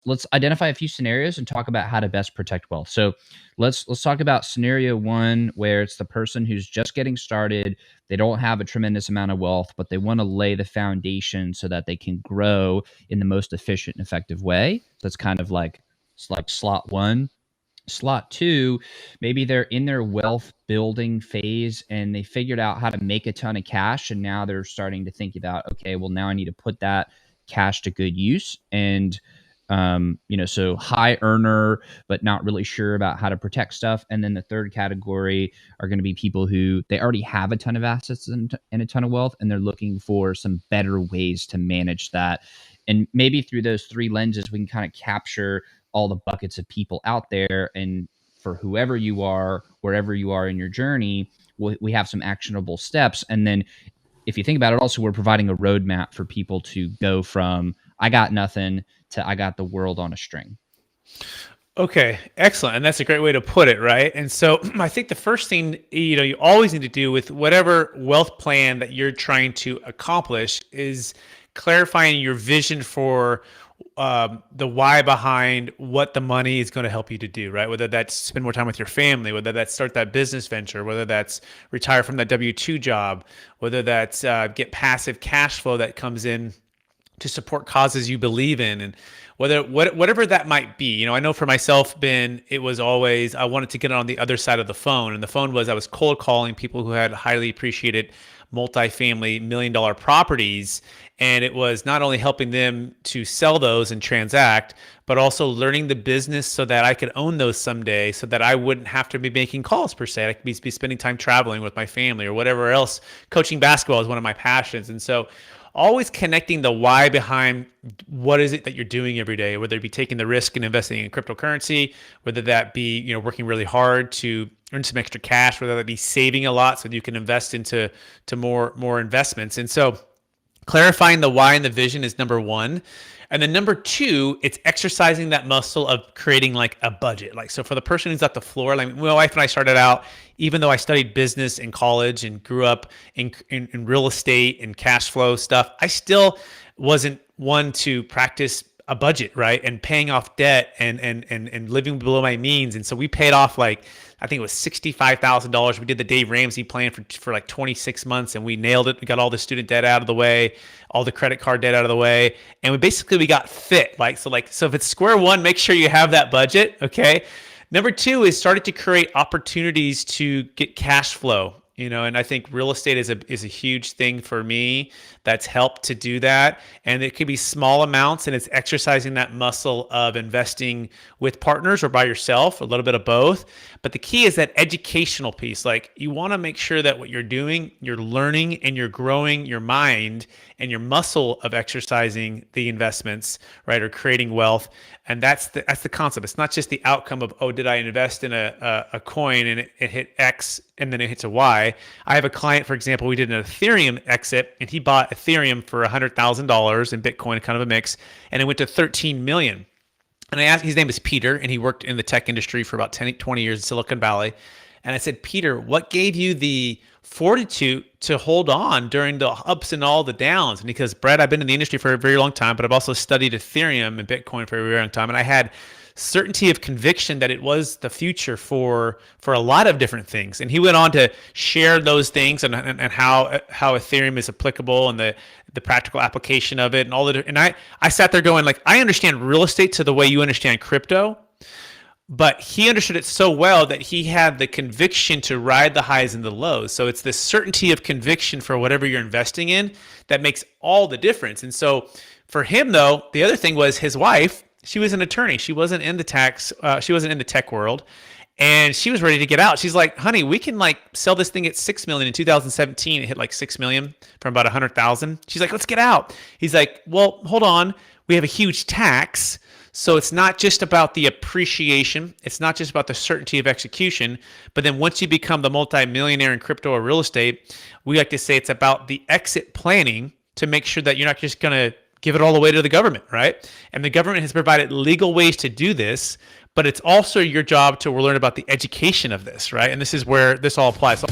let's identify a few scenarios and talk about how to best protect wealth. So let's talk about scenario one, where it's the person who's just getting started. They don't have a tremendous amount of wealth, but they want to lay the foundation so that they can grow in the most efficient and effective way. That's kind of like it's like slot one. Slot two, maybe they're in their wealth building phase and they figured out how to make a ton of cash, and now they're starting to think about, okay, well, now I need to put that cash to good use. And so high earner, but not really sure about how to protect stuff. And then the third category are going to be people who they already have a ton of assets and a ton of wealth, and they're looking for some better ways to manage that. And maybe through those three lenses, we can kind of capture all the buckets of people out there. And for whoever you are, wherever you are in your journey, we have some actionable steps. And then if you think about it, also, we're providing a roadmap for people to go from I got nothing to I got the world on a string. Okay, excellent. And that's a great way to put it, right? And so I think the first thing, you always need to do with whatever wealth plan that you're trying to accomplish is clarifying your vision for the why behind what the money is going to help you to do, right? Whether that's spend more time with your family, whether that's start that business venture, whether that's retire from that W-2 job, whether that's get passive cash flow that comes in to support causes you believe in, and whatever that might be. I know for myself, Ben, it was always I wanted to get on the other side of the phone, and the phone was I was cold calling people who had highly appreciated multifamily $1 million properties, and it was not only helping them to sell those and transact, but also learning the business so that I could own those someday, so that I wouldn't have to be making calls per se. I could be spending time traveling with my family or whatever else. Coaching basketball is one of my passions, and so always connecting the why behind what is it that you're doing every day, whether it be taking the risk and investing in cryptocurrency, whether that be working really hard to earn some extra cash, whether that be saving a lot so that you can invest into more investments. And so clarifying the why and the vision is number one. And then number two, it's exercising that muscle of creating like a budget. Like, so for the person who's at the floor, like my wife and I started out, even though I studied business in college and grew up in real estate and cash flow stuff, I still wasn't one to practice a budget, right? And paying off debt and living below my means. And so we paid off like, I think it was $65,000. We did the Dave Ramsey plan for like 26 months, and we nailed it. We got all the student debt out of the way, all the credit card debt out of the way. And we got fit. So if it's square one, make sure you have that budget. Okay. Number two is started to create opportunities to get cash flow. And I think real estate is a huge thing for me that's helped to do that. And it could be small amounts, and it's exercising that muscle of investing with partners or by yourself, a little bit of both. But the key is that educational piece. Like, you want to make sure that what you're doing, you're learning and you're growing your mind and your muscle of exercising the investments, right? Or creating wealth. And that's the concept. It's not just the outcome of, oh, did I invest in a coin and it hit X and then it hits a Y. I have a client, for example, we did an Ethereum exit, and he bought Ethereum for $100,000 in Bitcoin, kind of a mix, and it went to 13 million. And I asked, his name is Peter, and he worked in the tech industry for about 20 years in Silicon Valley. And I said, Peter, what gave you the fortitude to hold on during the ups and all the downs? And he goes, Brad, I've been in the industry for a very long time, but I've also studied Ethereum and Bitcoin for a very long time. And I had certainty of conviction that it was the future for a lot of different things. And he went on to share those things and how Ethereum is applicable and the practical application of it and all the. And I sat there going, like, I understand real estate to the way you understand crypto. But he understood it so well that he had the conviction to ride the highs and the lows. So it's this certainty of conviction for whatever you're investing in that makes all the difference. And so for him, though, the other thing was his wife. She was an attorney. She wasn't in the she wasn't in the tech world, and she was ready to get out. She's like, honey, we can like sell this thing at 6 million. In 2017, it hit like 6 million from about 100,000. She's like, let's get out. He's like, well, hold on. We have a huge tax. So it's not just about the appreciation. It's not just about the certainty of execution. But then once you become the multimillionaire in crypto or real estate, we like to say it's about the exit planning to make sure that you're not just going to give it all away to the government, right? And the government has provided legal ways to do this, but it's also your job to learn about the education of this, right? And this is where this all applies.